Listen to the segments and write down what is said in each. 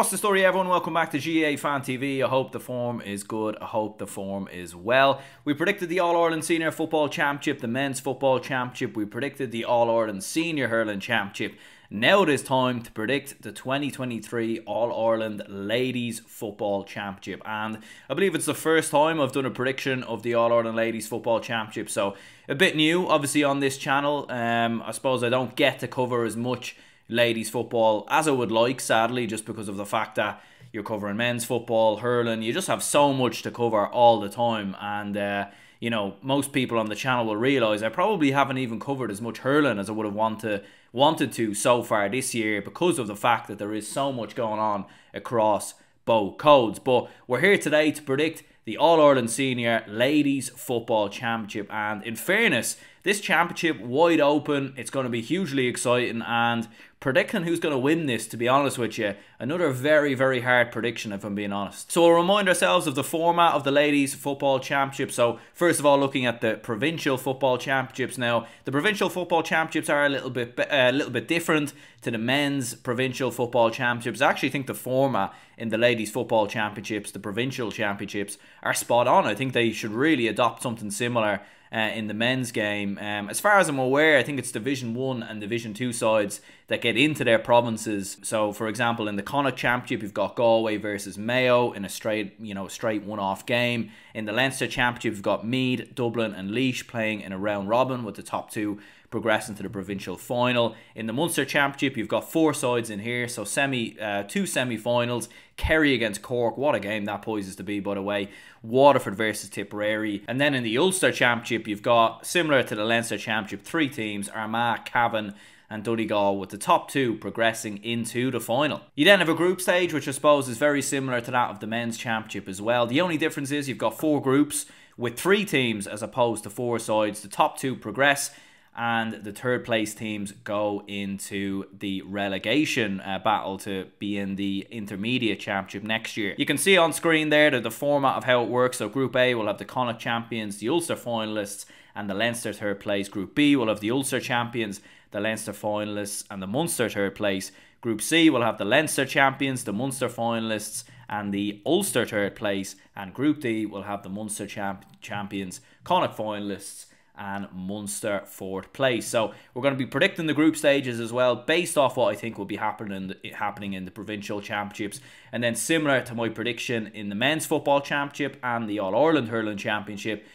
What's the story, everyone? Welcome back to GA Fan TV. I hope the form is good. I hope the form is well. We predicted the All-Ireland Senior Football Championship, the Men's Football Championship. We predicted the All-Ireland Senior Hurling Championship. Now it is time to predict the 2023 All-Ireland Ladies Football Championship. And I believe it's the first time I've done a prediction of the All-Ireland Ladies Football Championship. So a bit new, obviously, on this channel. I suppose I don't get to cover as much ladies football as I would like, sadly, just because of the fact that you're covering men's football, hurling. You just have so much to cover all the time, and you know, most people on the channel will realise I probably haven't even covered as much hurling as I would have wanted to so far this year, because of the fact that there is so much going on across both codes. But we're here today to predict the All-Ireland Senior Ladies Football Championship, and in fairness, this championship wide open. It's going to be hugely exciting, and predicting who's going to win this, to be honest with you, another very, very hard prediction if I'm being honest. So we'll remind ourselves of the format of the Ladies Football Championship. So first of all, looking at the Provincial Football Championships. Now, the Provincial Football Championships are a little bit different to the Men's Provincial Football Championships. I actually think the format in the Ladies Football Championships, the Provincial Championships, are spot on. I think they should really adopt something similar in the men's game. As far as I'm aware, I think it's Division 1 and Division 2 sides that get into their provinces. So, for example, in the Connacht Championship, you've got Galway versus Mayo in a straight one-off game. In the Leinster Championship, you've got Meath, Dublin and Laois playing in a round robin, with the top two progressing to the provincial final. In the Munster Championship, you've got four sides in here, so two semi-finals. Kerry against Cork, what a game that poises to be, by the way. Waterford versus Tipperary. And then in the Ulster Championship, you've got, similar to the Leinster Championship, three teams: Armagh, Cavan and Donegal, with the top two progressing into the final. You then have a group stage, which I suppose is very similar to that of the men's championship as well. The only difference is you've got four groups with three teams as opposed to four sides. The top two progress, and the third place teams go into the relegation battle to be in the intermediate championship next year. You can see on screen there that the format of how it works. So Group A will have the Connacht champions, the Ulster finalists and the Leinster third place. Group B will have the Ulster champions, the Leinster finalists and the Munster third place. Group C will have the Leinster champions, the Munster finalists and the Ulster third place. And Group D will have the Munster champions, Connacht finalists and Munster fourth place. So we're going to be predicting the group stages as well, based off what I think will be happening in the provincial championships. And then, similar to my prediction in the men's football championship and the All-Ireland hurling championship,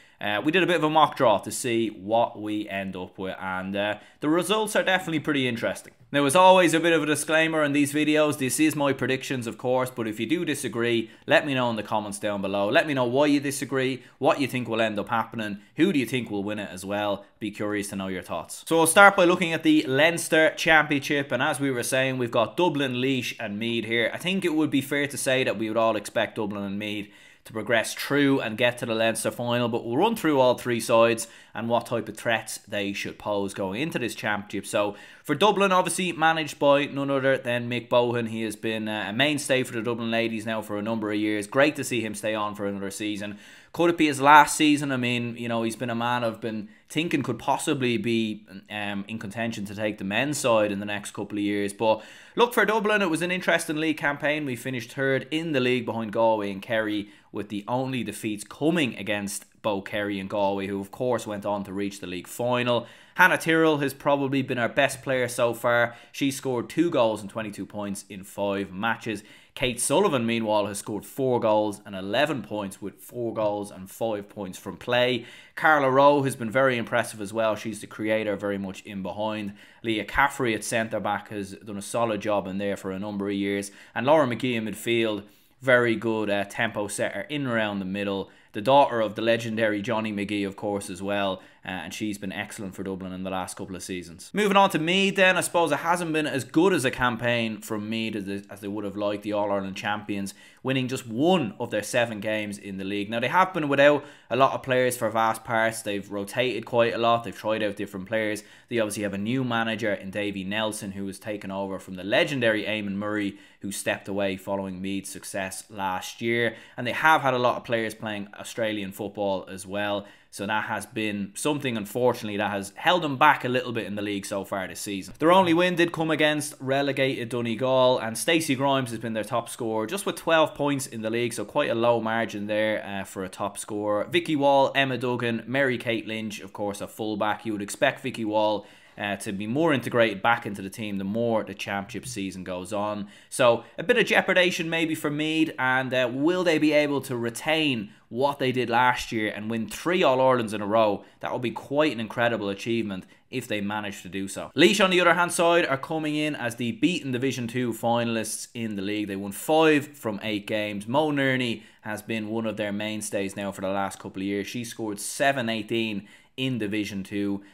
we did a bit of a mock draw to see what we end up with, and the results are definitely pretty interesting. Now, as always, a bit of a disclaimer in these videos. This is my predictions, of course, but if you do disagree, let me know in the comments down below. Let me know why you disagree, what you think will end up happening, who do you think will win it as well. Be curious to know your thoughts. So I'll start by looking at the Leinster Championship, and as we were saying, we've got Dublin, Laois and Meath here. I think it would be fair to say that we would all expect Dublin and Meath to progress through and get to the Leinster final, but we'll run through all three sides and what type of threats they should pose going into this championship. So for Dublin, obviously managed by none other than Mick Bohan. He has been a mainstay for the Dublin ladies now for a number of years. Great to see him stay on for another season. Could it be his last season? I mean, you know, he's been a man I've been thinking could possibly be in contention to take the men's side in the next couple of years. But look, for Dublin, it was an interesting league campaign. We finished third in the league behind Galway and Kerry, with the only defeats coming against both Kerry and Galway, who of course went on to reach the league final. Hannah Tyrrell has probably been our best player so far. She scored 2 goals and 22 points in 5 matches. Kate Sullivan, meanwhile, has scored 4 goals and 11 points, with 4 goals and 5 points from play. Carla Rowe has been very impressive as well. She's the creator, very much in behind. Leah Caffrey at centre-back has done a solid job in there for a number of years. And Laura McGee in midfield, very good tempo setter in and around the middle. The daughter of the legendary Johnny McGee, of course, as well. And she's been excellent for Dublin in the last couple of seasons. Moving on to Meath then, I suppose it hasn't been as good as a campaign from Meath as they would have liked. The All-Ireland champions, winning just 1 of their 7 games in the league. Now, they have been without a lot of players for vast parts. They've rotated quite a lot. They've tried out different players. They obviously have a new manager in Davy Nelson, who has taken over from the legendary Eamon Murray, who stepped away following Meath's success last year. And they have had a lot of players playing Australian football as well. So that has been some something, unfortunately, that has held them back a little bit in the league so far this season. Their only win did come against relegated Donegal, and Stacey Grimes has been their top scorer, just with 12 points in the league, so quite a low margin there for a top scorer. Vicky Wall, Emma Duggan, Mary-Kate Lynch, of course, a fullback. You would expect Vicky Wall to be more integrated back into the team the more the championship season goes on. So a bit of jeopardation maybe for Meath, and will they be able to retain what they did last year and win 3 All-Irelands in a row? That would be quite an incredible achievement if they manage to do so. Laois, on the other hand side, are coming in as the beaten Division 2 finalists in the league. They won 5 from 8 games. Mo Nerney has been one of their mainstays now for the last couple of years. She scored 7-18 in Division 2.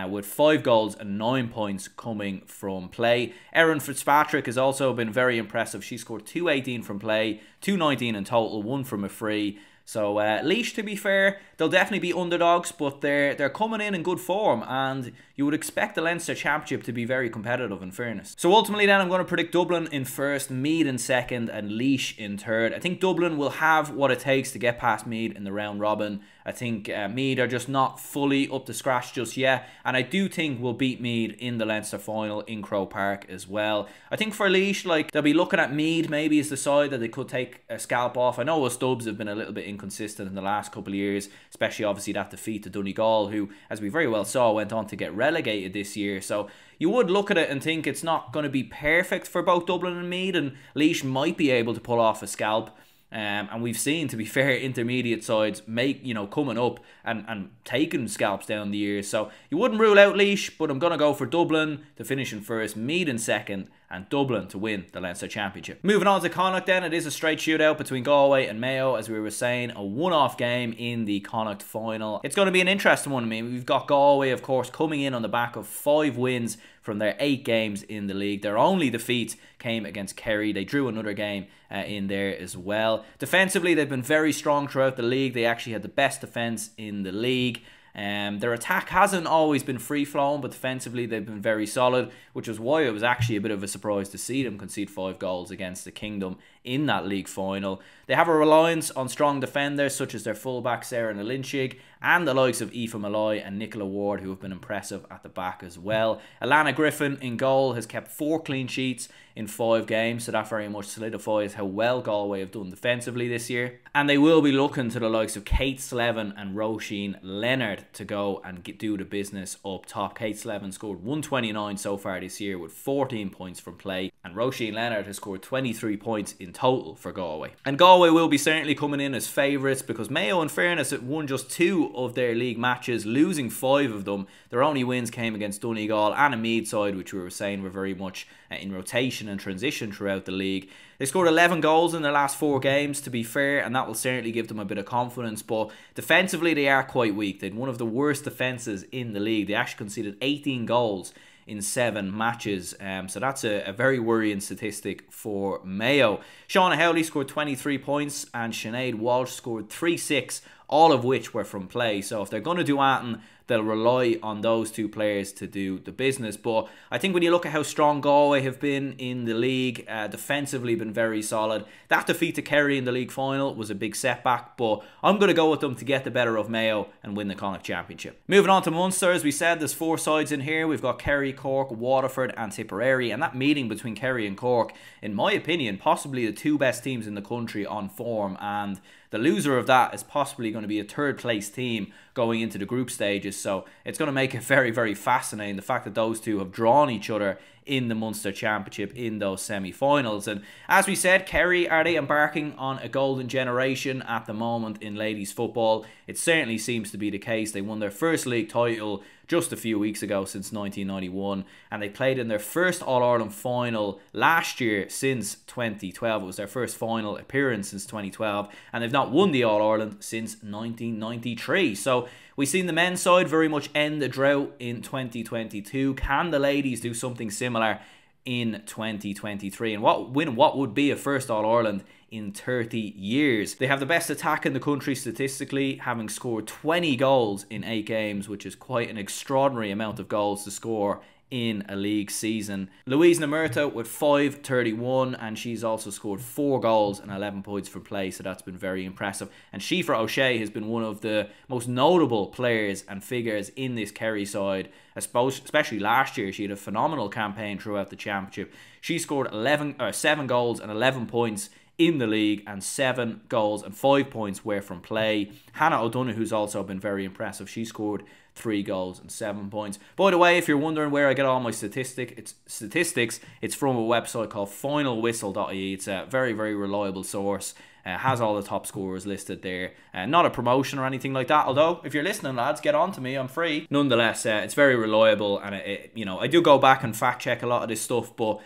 With 5 goals and 9 points coming from play. Erin Fitzpatrick has also been very impressive. She scored 2-18 from play, 2-19 in total, 1 from a free. So Laois, to be fair, they'll definitely be underdogs, but they're coming in good form, and you would expect the Leinster Championship to be very competitive, in fairness. So ultimately then, I'm going to predict Dublin in first, Meath in second, and Laois in third. I think Dublin will have what it takes to get past Meath in the round robin. I think Meath are just not fully up to scratch just yet, and I do think we'll beat Meath in the Leinster final in Croke Park as well. I think for Laois, like, they'll be looking at Meath maybe as the side that they could take a scalp off. I know us Dubs have been a little bit inconsistent in the last couple of years, especially obviously that defeat to Donegal, who, as we very well saw, went on to get relegated this year. So you would look at it and think it's not going to be perfect for both Dublin and Meath, and Laois might be able to pull off a scalp. And we've seen, to be fair, intermediate sides coming up and taking scalps down the years. So you wouldn't rule out Laois, but I'm going to go for Dublin to finish in first, Meath in second, and Dublin to win the Leinster Championship. Moving on to Connacht then, it is a straight shootout between Galway and Mayo, as we were saying, a one-off game in the Connacht final. It's going to be an interesting one. I mean, we've got Galway, of course, coming in on the back of 5 wins from their 8 games in the league. Their only defeat came against Kerry. They drew another game in there as well. Defensively, they've been very strong throughout the league. They actually had the best defence in the league. Their attack hasn't always been free-flowing, but defensively they've been very solid, which was why it was actually a bit of a surprise to see them concede 5 goals against the Kingdom in that league final. They have a reliance on strong defenders such as their fullback Sarah Nalinchig and the likes of Aoife Malloy and Nicola Ward, who have been impressive at the back as well. Alana Griffin in goal has kept 4 clean sheets in 5 games, so that very much solidifies how well Galway have done defensively this year. And they will be looking to the likes of Kate Slevin and Roisin Leonard to go and do the business up top. Kate Slevin scored 129 so far this year with 14 points from play, and Roisin Leonard has scored 23 points in total for Galway. And Galway will be certainly coming in as favourites, because Mayo, in fairness, have won just 2 of their league matches, losing 5 of them. Their only wins came against Donegal and a Meath side, which we were saying were very much in rotation and transition throughout the league. They scored 11 goals in their last 4 games, to be fair, and that will certainly give them a bit of confidence. But defensively, they are quite weak. They had one of the worst defences in the league. They actually conceded 18 goals in 7 matches. So that's a very worrying statistic for Mayo. Shauna Howley scored 23 points and Sinead Walsh scored 3-6, all of which were from play. So if they're going to do anything, they'll rely on those 2 players to do the business. But I think when you look at how strong Galway have been in the league, defensively been very solid. That defeat to Kerry in the league final was a big setback, but I'm going to go with them to get the better of Mayo and win the Connacht Championship. Moving on to Munster, as we said, there's 4 sides in here. We've got Kerry, Cork, Waterford and Tipperary, and that meeting between Kerry and Cork, in my opinion, possibly the 2 best teams in the country on form, and the loser of that is possibly going to be a 3rd place team going into the group stages. So it's going to make it very, very fascinating, the fact that those 2 have drawn each other in the Munster Championship in those semi-finals. And as we said, Kerry, are they embarking on a golden generation at the moment in ladies football? It certainly seems to be the case. They won their first league title just a few weeks ago, since 1991, and they played in their first All-Ireland final last year since 2012. It was their first final appearance since 2012, and they've not won the All-Ireland since 1993. So we've seen the men's side very much end the drought in 2022. Can the ladies do something similar in 2023 and win what would be a first All-Ireland in 30 years? They have the best attack in the country statistically, having scored 20 goals in 8 games, which is quite an extraordinary amount of goals to score in a league season. Louise Namerta with 5.31, and she's also scored 4 goals and 11 points for play, so that's been very impressive. And Síofra O'Shea has been one of the most notable players and figures in this Kerry side. I suppose, especially last year, she had a phenomenal campaign throughout the championship. She scored 7 goals and 11 points in the league, and 7 goals and 5 points were from play. Hannah O'Donoghue's also been very impressive. She scored 3 goals and 7 points. By the way, if you're wondering where I get all my statistics, it's from a website called finalwhistle.ie. It's a very, very reliable source. Has all the top scorers listed there. Not a promotion or anything like that, although if you're listening, lads, get on to me, I'm free. Nonetheless, it's very reliable, and I do go back and fact check a lot of this stuff, but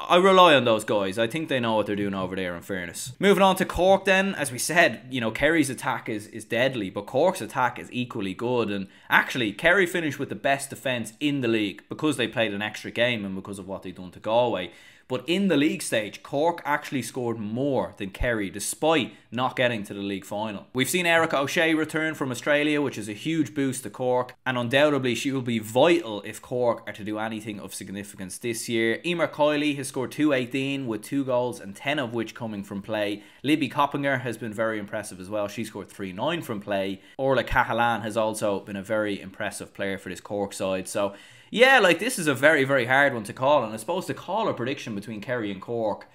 I rely on those guys. I think they know what they're doing over there, in fairness. Moving on to Cork then, as we said, Kerry's attack is deadly, but Cork's attack is equally good. And actually, Kerry finished with the best defence in the league because they played an extra game and because of what they've done to Galway. But in the league stage, Cork actually scored more than Kerry, despite not getting to the league final. We've seen Erica O'Shea return from Australia, which is a huge boost to Cork, and undoubtedly she will be vital if Cork are to do anything of significance this year. Emer Kiley has scored 2.18 with 2 goals and 10 of which coming from play. Libby Coppinger has been very impressive as well. She scored 3.9 from play. Orla Cahalan has also been a very impressive player for this Cork side. So yeah, this is a very, very hard one to call, and I suppose to call a prediction between Kerry and Cork,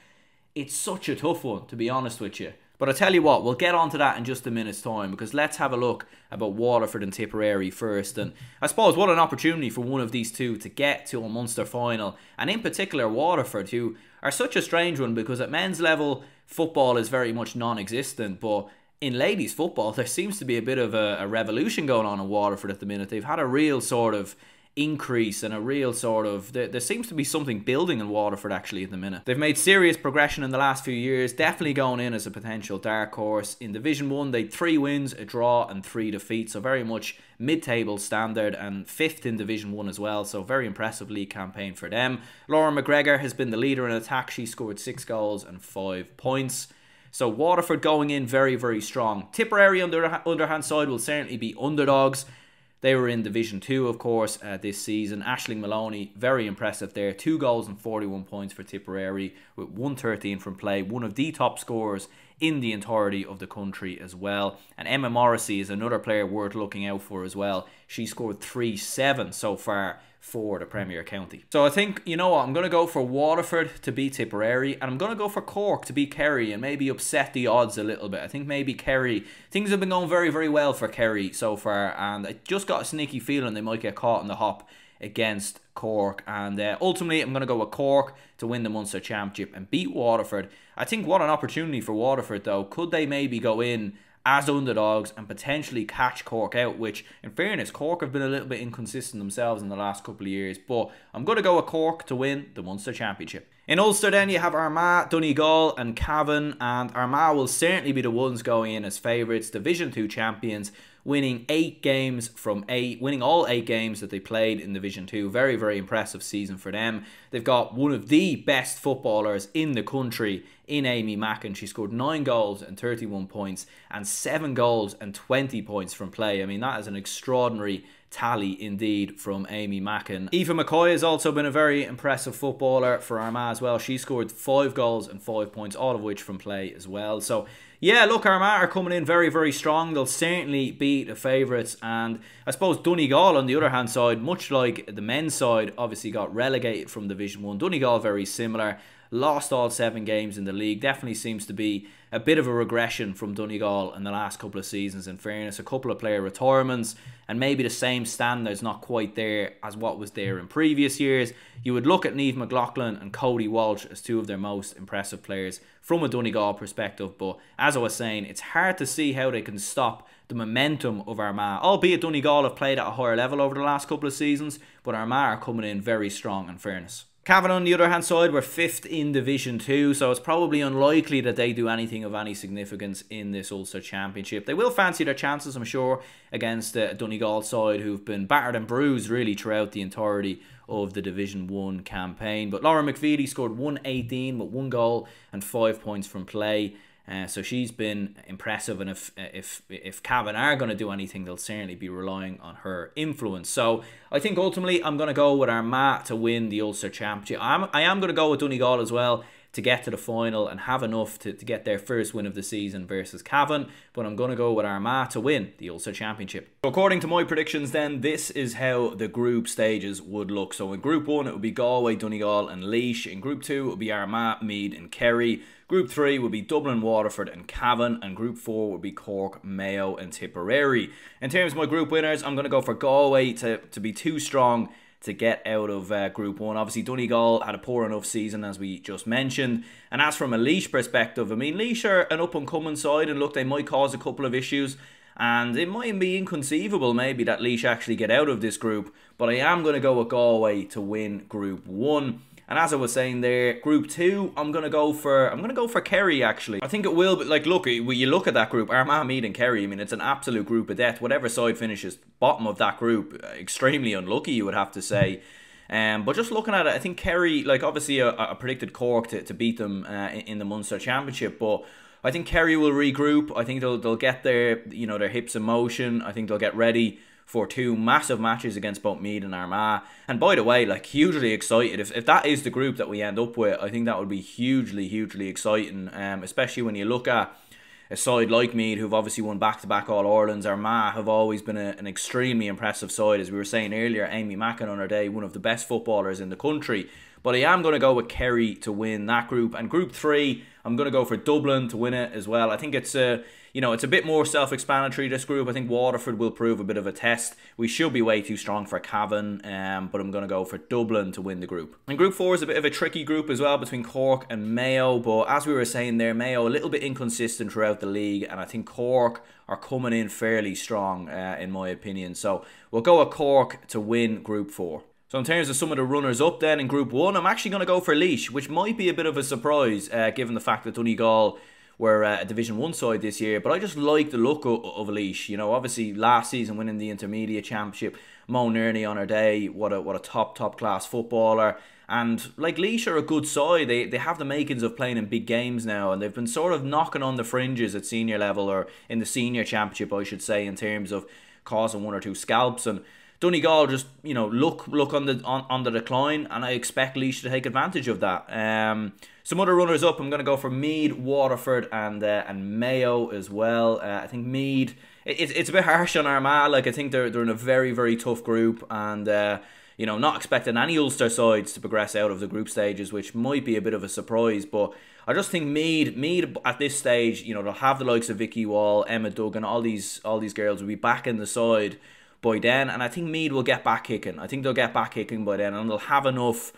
it's such a tough one, to be honest with you. But I tell you what, we'll get onto that in just a minute's time, because let's have a look about Waterford and Tipperary first. And I suppose what an opportunity for one of these two to get to a Munster final, and in particular Waterford, who are such a strange one, because at men's level, football is very much non-existent, but in ladies football, there seems to be a bit of a revolution going on in Waterford at the minute. They've had a real sort of increase and a real sort of there seems to be something building in Waterford actually at the minute. They've made serious progression in the last few years, definitely going in as a potential dark horse. In Division 1 they had 3 wins, a draw and 3 defeats, so very much mid-table standard, and 5th in Division 1 as well, so very impressive league campaign for them. Laura McGregor has been the leader in attack. She scored 6 goals and 5 points. So Waterford going in very, very strong. Tipperary on the underhand side will certainly be underdogs. They were in Division 2, of course, this season. Aisling Maloney, very impressive there. 2 goals and 41 points for Tipperary, with 1.13 from play. One of the top scorers in the entirety of the country as well. And Emma Morrissey is another player worth looking out for as well. She scored 3-7 so far for the Premier County. So I think, you know what, I'm going to go for Waterford to beat Tipperary, and I'm going to go for Cork to beat Kerry and maybe upset the odds a little bit. I think maybe Kerry, things have been going very, very well for Kerry so far, and I just got a sneaky feeling they might get caught in the hop against Cork. And ultimately I'm going to go with Cork to win the Munster Championship and beat Waterford. I think what an opportunity for Waterford though. Could they maybe go in as underdogs and potentially catch Cork out, which in fairness Cork have been a little bit inconsistent themselves in the last couple of years, but I'm going to go with Cork to win the Munster Championship. In Ulster then you have Armagh, Donegal and Cavan, and Armagh will certainly be the ones going in as favourites, Division 2 champions, winning all 8 games that they played in Division 2. Very, very impressive season for them. They've got one of the best footballers in the country in Amy Mackin. She scored 9 goals and 31 points and 7 goals and 20 points from play. I mean, that is an extraordinary tally indeed from Amy Mackin. Eva McCoy has also been a very impressive footballer for Armagh as well. She scored 5 goals and 5 points, all of which from play as well. So yeah, look, Armagh are coming in very, very strong. They'll certainly beat the favourites. And I suppose Donegal, on the other hand side, much like the men's side, obviously got relegated from Division 1. Donegal very similar. Lost all 7 games in the league. Definitely seems to be a bit of a regression from Donegal in the last couple of seasons, in fairness. A couple of player retirements and maybe the same standards not quite there as what was there in previous years. You would look at Niamh McLaughlin and Cody Walsh as 2 of their most impressive players from a Donegal perspective, but as I was saying, it's hard to see how they can stop the momentum of Armagh, albeit Donegal have played at a higher level over the last couple of seasons, but Armagh are coming in very strong, in fairness. Cavan on the other hand side were 5th in Division 2, so it's probably unlikely that they do anything of any significance in this Ulster Championship. They will fancy their chances, I'm sure, against the Donegal side, who've been battered and bruised really throughout the entirety of the Division 1 campaign. But Laura McVeety scored 1.18 with 1 goal and 5 points from play. So she's been impressive, and if Cavan are going to do anything, they'll certainly be relying on her influence. So I think ultimately I'm going to go with Armagh to win the Ulster Championship. I am going to go with Donegal as well to get to the final and have enough to get their first win of the season versus Cavan, but I'm going to go with Armagh to win the Ulster Championship. So according to my predictions then, this is how the group stages would look. So in Group 1 it would be Galway, Donegal and Laois. In Group 2 it would be Armagh, Meath and Kerry. Group 3 would be Dublin, Waterford and Cavan, and Group 4 would be Cork, Mayo and Tipperary. In terms of my group winners, I'm going to go for Galway to be too strong to get out of Group 1. Obviously, Donegal had a poor enough season, as we just mentioned. And as from a Laois perspective, I mean, Laois are an up-and-coming side, and look, they might cause a couple of issues, and it might be inconceivable maybe that Laois actually get out of this group, but I am going to go with Galway to win Group 1. And as I was saying there, Group 2, I'm gonna go for Kerry actually. I think it will be, like, look, when you look at that group, Armagh, Meath and Kerry, I mean, it's an absolute group of death. Whatever side finishes bottom of that group, extremely unlucky, you would have to say. But just looking at it, I think Kerry, like, obviously I predicted Cork to beat them in the Munster Championship, but I think Kerry will regroup. I think they'll get their, you know, their hips in motion. I think they'll get ready for two massive matches against both Meath and Armagh. And by the way, like, hugely excited. If that is the group that we end up with, I think that would be hugely exciting. Especially when you look at a side like Meath, who've obviously won back-to-back All-Irelands. Armagh have always been an extremely impressive side. As we were saying earlier, Amy Mackin on her day, one of the best footballers in the country. But I am going to go with Kerry to win that group. And Group 3, I'm going to go for Dublin to win it as well. I think it's it's a bit more self-explanatory, this group. I think Waterford will prove a bit of a test. We should be way too strong for Cavan, but I'm going to go for Dublin to win the group. And Group 4 is a bit of a tricky group as well between Cork and Mayo, but as we were saying there, Mayo a little bit inconsistent throughout the league, and I think Cork are coming in fairly strong in my opinion. So we'll go with Cork to win Group 4. So in terms of some of the runners-up then in Group 1, I'm actually going to go for Laois, which might be a bit of a surprise given the fact that Donegal were a Division 1 side this year. But I just like the look of Laois. You know, obviously last season winning the Intermediate Championship, Mo Nerney on her day, what a top class footballer. And like, Laois are a good side. They have the makings of playing in big games now, and they've been sort of knocking on the fringes at senior level, or in the Senior Championship I should say, in terms of causing one or two scalps. And Donegal just, you know, look on the decline, and I expect Laois to take advantage of that. Some other runners up, I'm going to go for Meath, Waterford, and Mayo as well. I think Meath, it's a bit harsh on Armagh. Like, I think they're in a very tough group, and you know, not expecting any Ulster sides to progress out of the group stages, which might be a bit of a surprise. But I just think Meath at this stage, you know, they'll have the likes of Vicky Wall, Emma Duggan, all these girls will be back in the side by then, and I think Meath will get back kicking. I think they'll get back kicking by then, and they'll have enough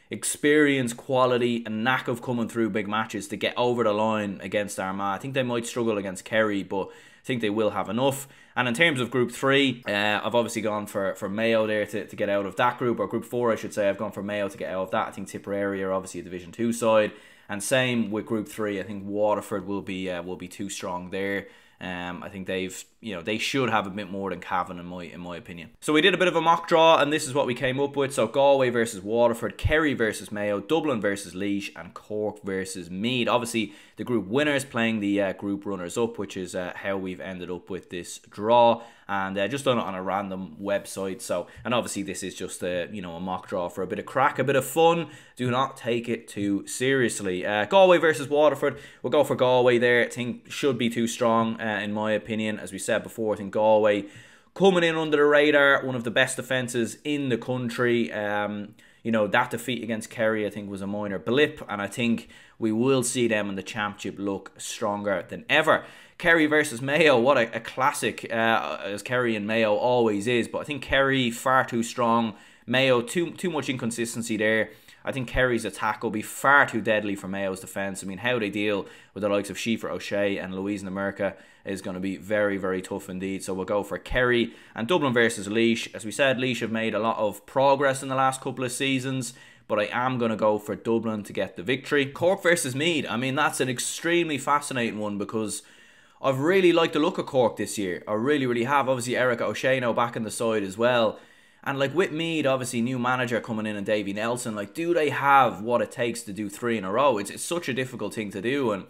experience, quality and knack of coming through big matches to get over the line against Armagh. I think they might struggle against Kerry, but I think they will have enough. And in terms of Group 3, I've obviously gone for Mayo there to get out of that group, or Group 4 I should say. I've gone for Mayo to get out of that. I think Tipperary are obviously a Division 2 side, and same with Group 3. I think Waterford will be too strong there. I think they should have a bit more than Cavan in my opinion. So we did a bit of a mock draw, and this is what we came up with. So Galway versus Waterford, Kerry versus Mayo, Dublin versus Laois, and Cork versus Meath. Obviously the group winners playing the group runners up, which is how we've ended up with this draw, and just done it on a random website. So, and obviously this is just a mock draw for a bit of crack, a bit of fun. Do not take it too seriously. Galway versus Waterford, we'll go for Galway there. I think should be too strong in my opinion. As we said before, I think Galway coming in under the radar, one of the best defences in the country. That defeat against Kerry I think was a minor blip, and I think we will see them in the championship look stronger than ever. Kerry versus Mayo, what a classic, as Kerry and Mayo always is, but I think Kerry far too strong, Mayo too much inconsistency there. I think Kerry's attack will be far too deadly for Mayo's defence. I mean, how they deal with the likes of Sheaffer O'Shea and Louise Namerka is going to be very tough indeed. So we'll go for Kerry. And Dublin versus Laois. As we said, Laois have made a lot of progress in the last couple of seasons, but I am going to go for Dublin to get the victory. Cork versus Meath. I mean, that's an extremely fascinating one, because I've really liked the look of Cork this year. I really have. Obviously, Erica O'Shea now back in the side as well. And like with Meath, obviously new manager coming in and Davy Nelson, like, do they have what it takes to do 3 in a row? It's such a difficult thing to do, and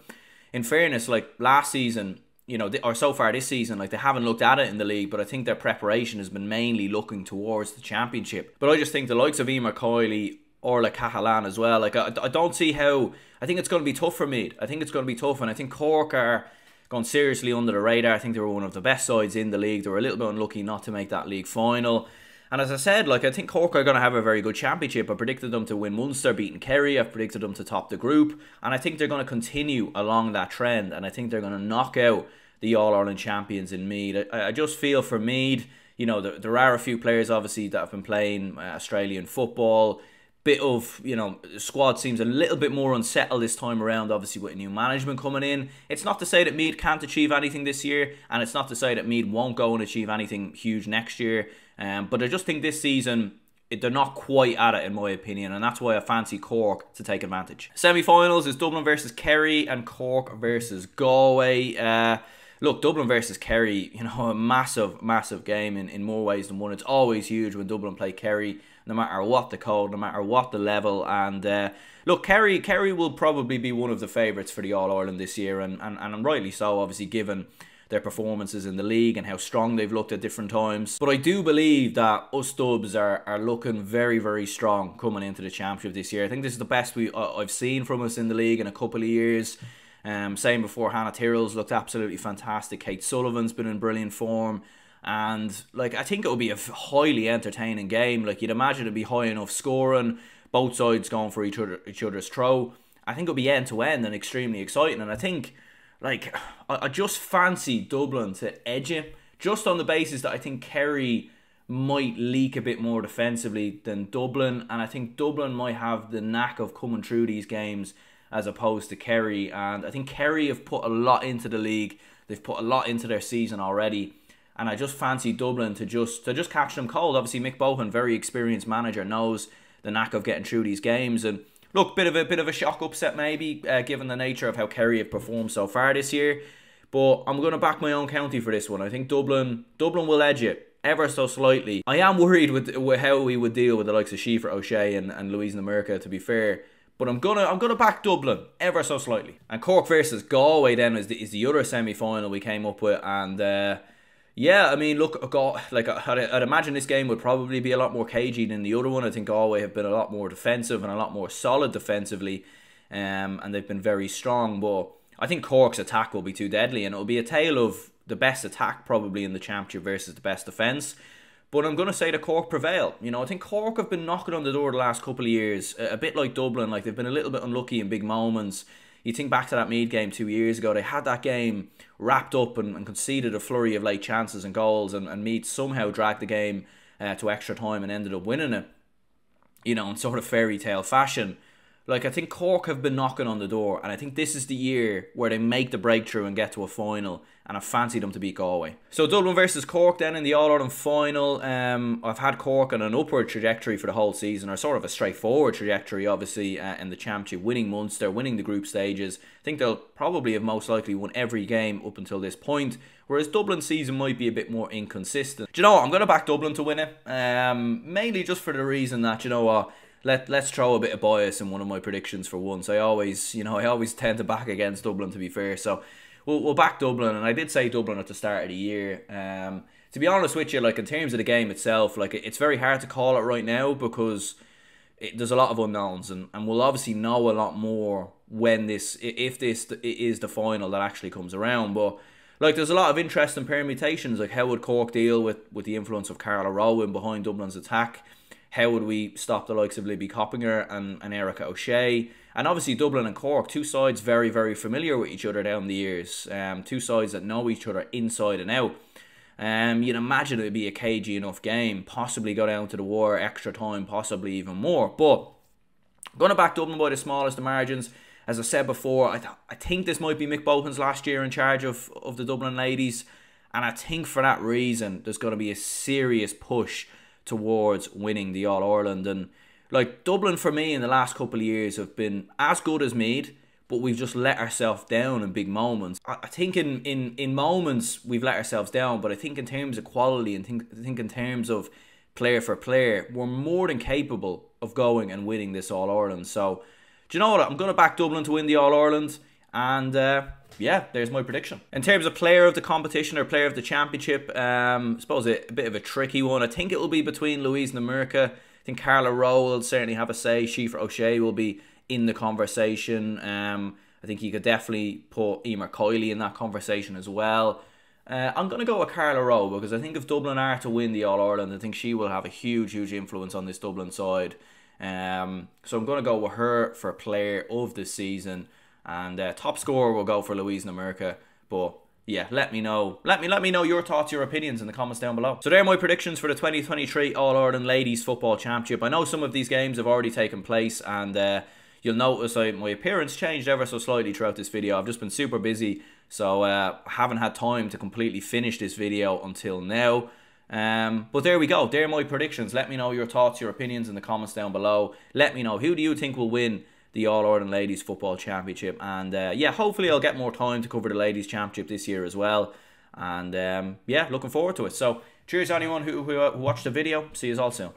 in fairness, like last season, you know, or so far this season, like they haven't looked at it in the league, but I think their preparation has been mainly looking towards the championship. But I just think the likes of Emer Coyley or like Cahalan as well, like I don't see how. I think it's going to be tough for Meath. I think it's going to be tough, and I think Cork are gone seriously under the radar. I think they were one of the best sides in the league. They were a little bit unlucky not to make that league final. And as I said, like I think Cork are going to have a very good championship. I predicted them to win Munster, beating Kerry. I've predicted them to top the group. And I think they're going to continue along that trend. And I think they're going to knock out the All-Ireland champions in Meath. I just feel for Meath, you know, there are a few players obviously that have been playing Australian football. Bit of, you know, the squad seems a little bit more unsettled this time around, obviously with new management coming in. It's not to say that Meath can't achieve anything this year, and it's not to say that Meath won't go and achieve anything huge next year. But I just think this season, they're not quite at it in my opinion, and that's why I fancy Cork to take advantage. Semi-finals is Dublin versus Kerry and Cork versus Galway. Look, Dublin versus Kerry, you know, a massive game in more ways than one. It's always huge when Dublin play Kerry, no matter what the code, no matter what the level. And look, Kerry will probably be one of the favourites for the All-Ireland this year, and rightly so, obviously, given their performances in the league and how strong they've looked at different times. But I do believe that us Dubs are looking very strong coming into the championship this year. I think this is the best I've seen from us in the league in a couple of years. Same before, Hannah Tyrrell's looked absolutely fantastic. Kate Sullivan's been in brilliant form. And like I think it will be a highly entertaining game. Like you'd imagine it'd be high enough scoring, both sides going for each other's throw. I think it'll be end to end and extremely exciting. And I think, like, I just fancy Dublin to edge it, just on the basis that I think Kerry might leak a bit more defensively than Dublin, and I think Dublin might have the knack of coming through these games as opposed to Kerry. And I think Kerry have put a lot into the league. They've put a lot into their season already. And I just fancy Dublin to just catch them cold. Obviously, Mick Bohan, very experienced manager, knows the knack of getting through these games. And look, bit of a shock upset maybe, given the nature of how Kerry have performed so far this year. But I'm going to back my own county for this one. I think Dublin will edge it ever so slightly. I am worried with how we would deal with the likes of Sheaffer O'Shea and Louise Namirka, to be fair. But I'm gonna back Dublin ever so slightly. And Cork versus Galway then is the other semi-final we came up with. And yeah, I mean, look, like I'd imagine this game would probably be a lot more cagey than the other one. I think Galway have been a lot more defensive and a lot more solid defensively, and they've been very strong. But I think Cork's attack will be too deadly, and it'll be a tale of the best attack probably in the championship versus the best defence. But I'm going to say that Cork prevail. You know, I think Cork have been knocking on the door the last couple of years, a bit like Dublin. Like, they've been a little bit unlucky in big moments. You think back to that Meath game 2 years ago, they had that game wrapped up and conceded a flurry of late chances and goals, and Meath somehow dragged the game to extra time and ended up winning it, you know, in sort of fairy tale fashion. Like, I think Cork have been knocking on the door, and I think this is the year where they make the breakthrough and get to a final, and I fancy them to beat Galway. So Dublin versus Cork then in the All-Ireland final. I've had Cork on an upward trajectory for the whole season, or sort of a straightforward trajectory, obviously, in the championship, winning Munster, winning the group stages. I think they'll probably have most likely won every game up until this point, whereas Dublin's season might be a bit more inconsistent. Do you know what? I'm going to back Dublin to win it, mainly just for the reason that, you know what, Let's throw a bit of bias in one of my predictions for once. I always tend to back against Dublin, to be fair. So we'll back Dublin, and I did say Dublin at the start of the year. To be honest with you, like in terms of the game itself, like it's very hard to call it right now because there's a lot of unknowns, and we'll obviously know a lot more when if this is the final that actually comes around. But like, there's a lot of interesting permutations. Like, how would Cork deal with the influence of Carla Rowan behind Dublin's attack? How would we stop the likes of Libby Coppinger and Erica O'Shea? And obviously Dublin and Cork, two sides very, very familiar with each other down the years. Two sides that know each other inside and out. You'd imagine it would be a cagey enough game. Possibly go down to the wire, extra time, possibly even more. But I'm going to back Dublin by the smallest of margins. As I said before, I think this might be Mick Bohan's last year in charge of the Dublin ladies. And I think for that reason, there's going to be a serious push towards winning the All-Ireland. And like, Dublin for me in the last couple of years have been as good as Meath, but we've just let ourselves down in big moments. I think in moments we've let ourselves down, but I think in terms of quality and I think in terms of player for player, we're more than capable of going and winning this All-Ireland. So do you know what? I'm going to back Dublin to win the All-Ireland, and yeah, there's my prediction. In terms of player of the competition or player of the championship, I suppose a bit of a tricky one. I think it will be between Louise Namurka. I think Carla Rowe will certainly have a say. Shifa O'Shea will be in the conversation. I think you could definitely put Emer Coyley in that conversation as well. I'm going to go with Carla Rowe because I think if Dublin are to win the All-Ireland, I think she will have a huge, huge influence on this Dublin side. So I'm going to go with her for player of the season. And top scorer will go for Louise Namurka. But yeah, let me know. Let me know your thoughts, your opinions in the comments down below. So there are my predictions for the 2023 All-Ireland Ladies Football Championship. I know some of these games have already taken place, and you'll notice my appearance changed ever so slightly throughout this video. I've just been super busy, so haven't had time to completely finish this video until now. But there we go. There are my predictions. Let me know your thoughts, your opinions in the comments down below. Let me know, who do you think will win the All-Ireland Ladies Football Championship? And yeah, hopefully I'll get more time to cover the Ladies Championship this year as well. And yeah, looking forward to it. So cheers to anyone who watched the video. See you all soon.